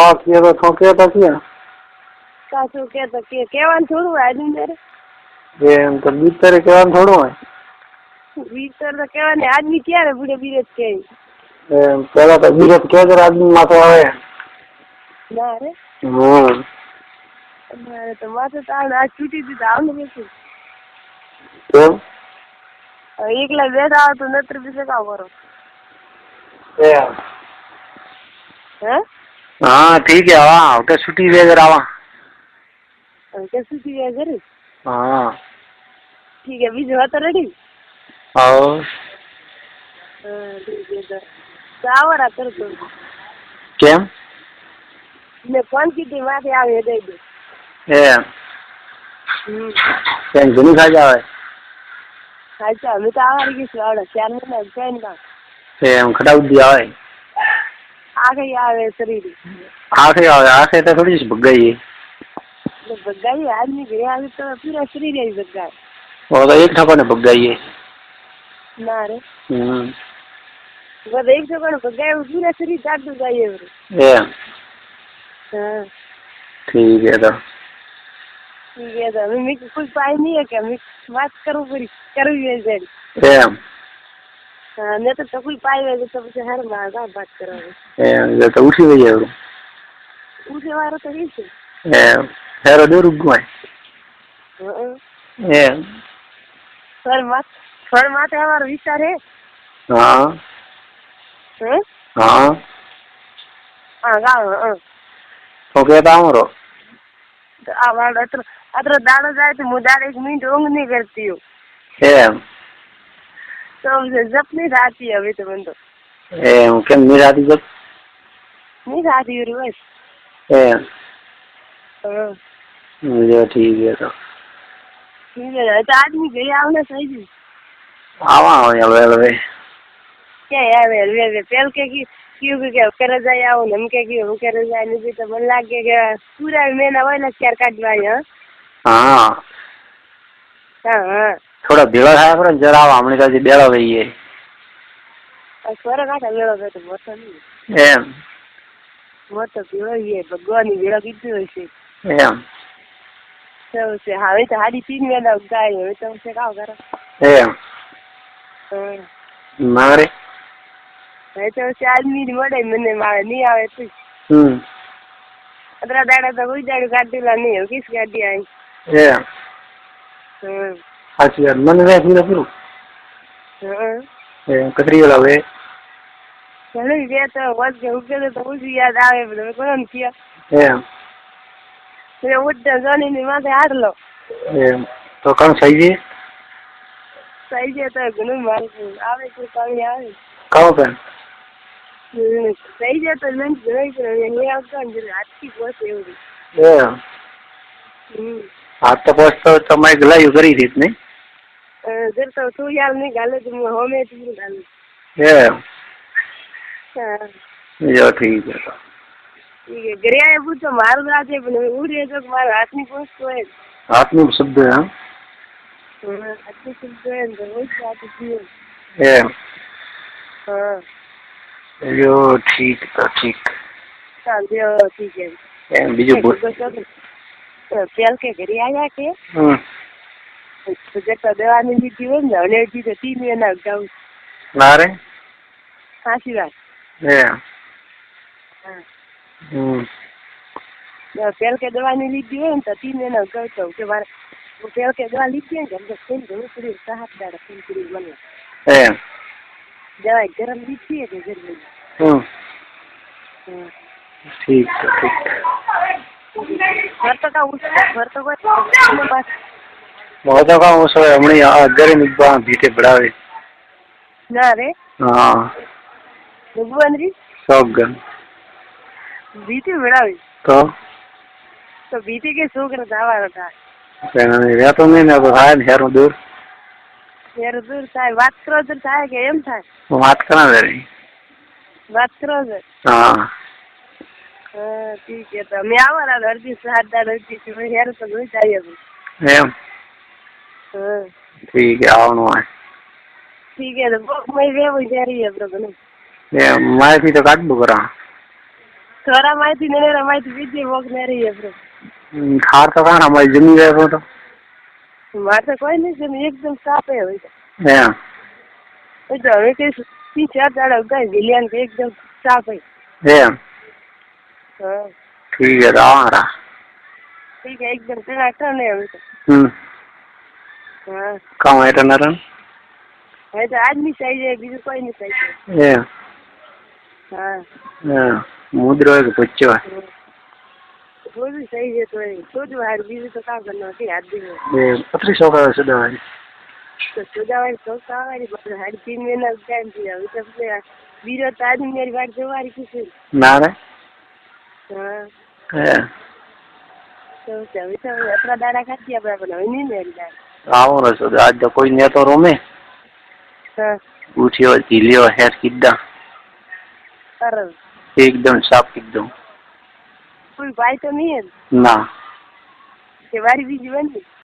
ખાવા કિया तो ठोके तो किया કાચું કે તો કેવાનું થોડું આદમી તારે ये तो भीतर केवान थोड़ो है ભીતર તો કેવાની આદમી ક્યારે બુડે બીરે કે पहला तो बीरत के जरा आदमी माथे आवे ના રે हां મારે તો માથે તાણ આ છૂટી દીધા આવને બેસું तो એકલા બેઠા આવો તો નત્ર બીજે કામ કરો ए હે हां ठीक है आवा के छुट्टी दे जरा आवा કે છૂટી ગયા ઘરે हां ठीक है बीजું હતો રેડી आओ ठीक है તો આવરા કરતો કેમ મેં ફોન કીધી માથે આવે દઈ દે એમ કેમ ઘણી ખાઈ આવે અચ્છા મેં તો આવરી ગઈ છું આવડે 4 મહિના કઈ ના એમ ખડાવી દી આવે આગે આવે શરીર આખે તો થોડી જ ભગાઈ ભગાઈ આદમી ઘરે આવે તો પૂરા શરીર આવી ભગાય वो तो एक ठको ने भगाई ના રે बस एक ठको ने भगाए पूरा शरीर काट दो जाइए ए हाँ ठीक है तो मैं कुछ पाई नहीं है क्या मैं बात करूँ पूरी करूँ ये जैसे एम हाँ नहीं तो कोई पाई है तो मुझे हर मारा बात करोगे एम ये तो उठी गई है उसे मारो तो कैसे एम हेरो दे रुक गए एम फल माते हमारा विचार है हाँ हाँ हाँ गाँव हाँ तो कहता हूँ रो तो आवाज़ अतर दाना जाए तो मुझे 1 मिनट ऊँग नहीं करती हूँ एम तो मुझे जब नहीं रहती है अभी तो बंद एम क्या नहीं आती जब नहीं रहती हूँ बस एम हाँ मुझे ठीक है तो ठीक है तो आदमी गए आवने सही जी आवा हो यार वे क्या यार वे पहल के की क्यों के करे जाए आओ हम के की हम करे जाए नहीं तो मन लागे के पूरा महीना वाला 4 काटवा है हाँ हाँ थोड़ा भेड़ा खाया करो जरा हमने का जी बेड़ा गई है सोरा काटा वेळो तो मोटो नहीं एम मोटो वेळो ये भगवान ની વેળો કીધું હશે एम તો છે હવે તો હાડી 3 વેળા ગાય હવે તો છે કાવ કરો एम मारे હવે તો છે આદમી ની મળે મને મારે નહીં આવે તો અદરા દાડા તો કોઈ દાડો કાઢેલા નહીં હવે કિસ ગાડી આવી एम अच्छी बात मन वे पूरा पूरा एम कतरी वाला वे चलो ये तो बस के उके तो कुछ याद आवे तो कोन किया एम ये उठ जाने नहीं माथे हाथ लो एम तो कौन सही है तो गुनु मार आवे कोई कमी आवे कहाँ पे सही है तो मैं जरा ही ये आपका अंदर अच्छी बहुत है वो एम आज तो पोस्ट तो मैं गलाई करी थी नहीं जर तो तू यार नहीं गाले तुम हमें तू गाले एम हां जो ठीक है ठीक है घरे आए पूछो मार राजे पण उड़े जो मारा हाथ में पोस्ट तो है हाथ में शब्द है अच्छी शब्द है तो वो बात है एम हां जो ठीक तो ठीक हां जो ठीक है एम बीजू बोल पेल के घरे आया के तो जब दवा नहीं दी थी ना ले दी तो 3 महीना गाँव नारे हाँ सी बात एम पेल के दवा नहीं ली थी ना तो 3 महीना गाँव तो के बाद वो पेल के दवा ली थी जब तक कोई घरों पूरी साहब दादा पूरी मन एम दवा गरम ली थी के घर में ठीक है ठीक घर तो का उस घर तो कोई बस बहुत का उस हमने घर निकबा भीटे बढ़ावे ना रे हाँ भगवान री सब गन बीते बढ़ावे तो बीते के छोकरा दावा रहा रे तो नहीं ना तो हाय हेरो दूर यार दूर થાય વાત કરો તો થાય કે એમ થાય बात करा दे रही વાત કરો છે हाँ ठीक है तो मैं आवारा अर्जी 7 दाड़ अर्जी से यार तो नहीं चाहिए एम ठीक है आओ नो है ठीक है तो मैं वे हो जा रही है प्रभु एम मैं भी तो काट बुकरा થોડા માહિતી ને માહિતી બીજી વોક ને રહી આપણે હાર તો કાણા મારી જમી ગયો તો મારે તો કોઈ નહીં જમી એકદમ સાપે હોય એમ તો હવે કઈ 3-4 દાડા ઉગાય વિલિયન કે એકદમ સાફ હોય એમ હા ઠીક है आवारा ठीक है एकदम टनाटन है अभी तो हाँ कहाँ है टनाटन है तो आदमी चाहिए बीजू कोई नहीं चाहिए ये हाँ मुद्रा के बच्चे वो भी सही है तो जो है बीजू तो काम करना है याद भी ये पत्री सौ का सुधा है तो सुधावारी तो सावारी पर हर 3 महीना टाइम दिया अभी तक से बीरो तो आदमी मेरी बात जोवारी किसी ना रे हाँ है तो अभी तो अपना दाना खाती है अपना नहीं मेरी दाना आओ रे सुधा आज तो कोई नहीं तो रूमे हाँ उठियो झीलियो हेर किद्दा सरल एकदम साफ एकदम कोई भाई तो नहीं है ना के बारी बीजी बनी